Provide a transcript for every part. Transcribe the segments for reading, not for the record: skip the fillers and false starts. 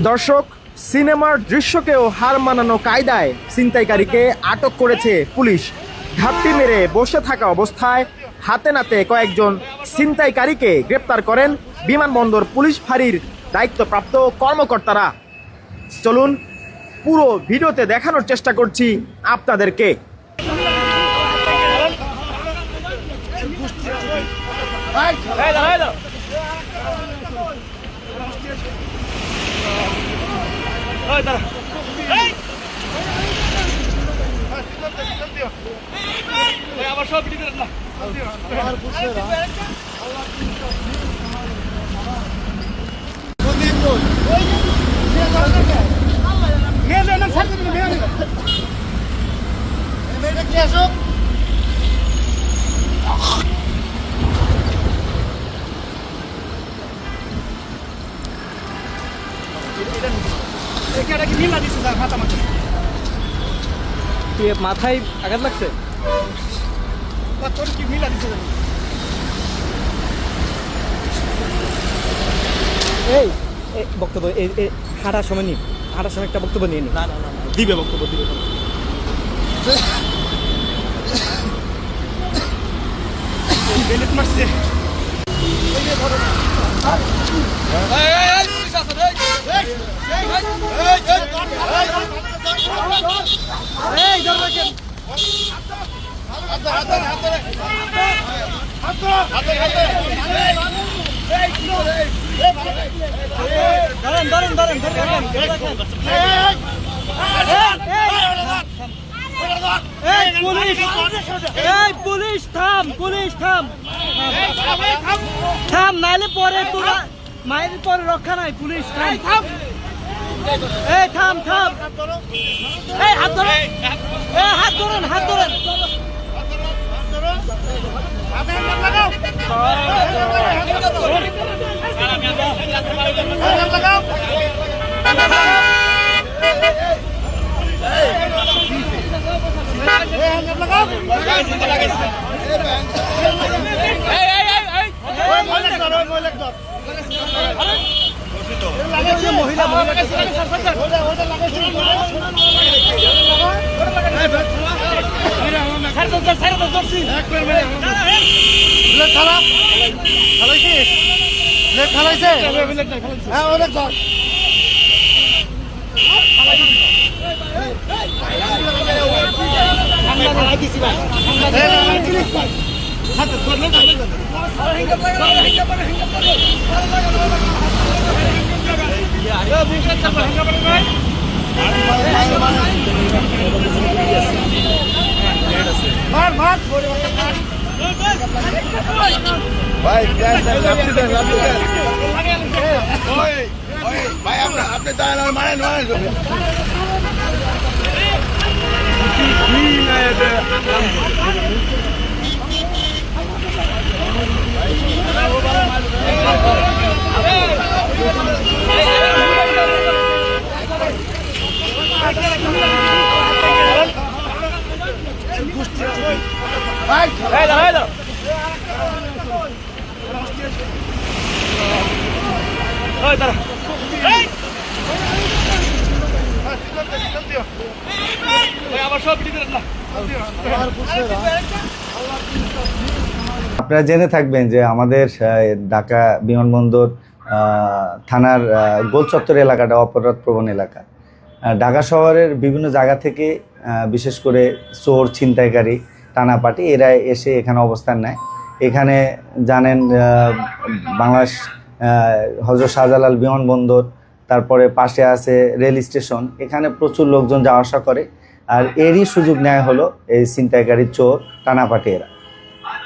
দর্শক, সিনেমার দৃশ্যকেও হার মানানো কায়দায় ছিনতাইকারীকে আটক করেছে পুলিশ। ঘাপটি মেরে বসে থাকা অবস্থায় হাতে নাতে কয়েকজন ছিনতাইকারীকে গ্রেপ্তার করেন বিমানবন্দর পুলিশ ফাঁড়ির দায়িত্বপ্রাপ্ত কর্মকর্তারা। চলুন পুরো ভিডিওতে দেখানোর চেষ্টা করছি আপনাদেরকে। মাথায় আঘাত লাগছে। এই বক্তব্য হাঁটার সময় নি, হাঁটার সময় একটা বক্তব্য নিয়ে নি। না না না দিবে বক্তব্য দিবে। মারছে পুলিশ থাম, পুলিশ থাম, থাম, নাইলে পরে তোরা মায়ের পরে রক্ষা নাই। পুলিশ থাম, এই থাম থাম, এই হাত ধরেন, হাত ধরেন, হাত ধরেন। আপনারা জেনে থাকবেন যে আমাদের ঢাকা বিমানবন্দর থানার গোল চত্বর এলাকাটা অপরাধ প্রবণ এলাকা। ঢাকা শহরের বিভিন্ন জায়গা থেকে বিশেষ করে চোর, ছিনতাইকারী, টানাপাটি এরা এসে এখানে অবস্থান নেয়। এখানে জানেন বাংলাদেশ হযরত শাহজালাল বিমানবন্দর, তারপরে পাশে আছে রেল স্টেশন, এখানে প্রচুর লোকজন যাওয়া আসা করে। আর এরই সুযোগ নেয় হলো এই ছিনতাইকারী, চোর, টানাপাটি এরা।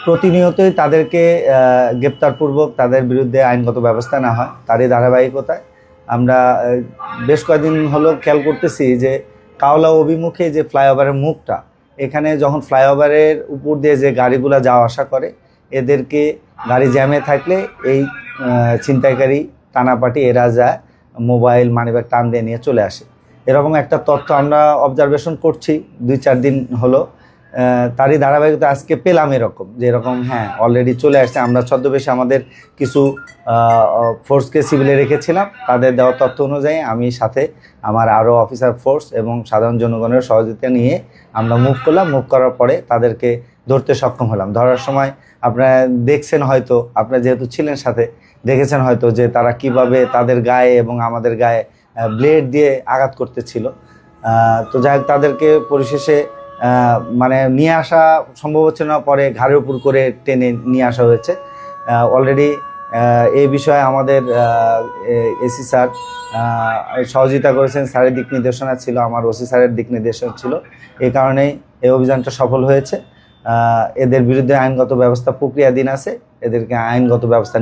প্রতিনিয়তই তাদেরকে গ্রেপ্তারপূর্বক তাদের বিরুদ্ধে আইনগত ব্যবস্থা নেওয়া হয়। তারই ধারাবাহিকতায় আমরা বেশ কয়েকদিন হলো খেয়াল করতেছি যে কাওলা অভিমুখে যে ফ্লাইওভারের মুখটা, এখানে যখন ফ্লাইওভারের উপর দিয়ে যে গাড়িগুলো যাওয়া আসা করে, এদেরকে গাড়ি জ্যামে থাকলে এই ছিনতাইকারী, টানাপাটি এরা যায় মোবাইল, মানিব্যাগ টান দিয়ে নিয়ে চলে আসে। এরকম একটা তথ্য আমরা অবজারভেশন করছি 2-4 দিন হলো। তারই ধারাবাহিকতা আজকে পেলাম এরকম, যে এরকম হ্যাঁ অলরেডি চলে আসছে। আমরা ছদ্মবেশে আমাদের কিছু ফোর্সকে সিভিলে রেখেছিলাম, তাদের দেওয়া তথ্য অনুযায়ী আমি সাথে আমার আরও অফিসার ফোর্স এবং সাধারণ জনগণের সহযোগিতা নিয়ে আমরা মুভ করলাম। মুভ করার পরে তাদেরকে ধরতে সক্ষম হলাম। ধরার সময় আপনারা দেখছেন হয়তো, আপনারা যেহেতু ছিলেন সাথে, দেখেছেন হয়তো যে তারা কিভাবে তাদের গায়ে এবং আমাদের গায়ে ব্লেড দিয়ে আঘাত করতেছিল। তো যাই হোক, তাদেরকে পরিশেষে মানে নিয়ে আসা সম্ভব হচ্ছে না, পরে ঘাড়ের উপর করে টেনে নিয়ে আসা হয়েছে। অলরেডি এই বিষয়ে আমাদের এসি স্যার সহযোগিতা করেছেন, স্যারের দিক নির্দেশনা ছিল, আমার ওসি স্যারের দিক নির্দেশনা ছিল। এই কারণেই এই অভিযানটা সফল হয়েছে। এদের বিরুদ্ধে আইনগত ব্যবস্থা প্রক্রিয়াধীন আছে, এদেরকে আইনগত ব্যবস্থা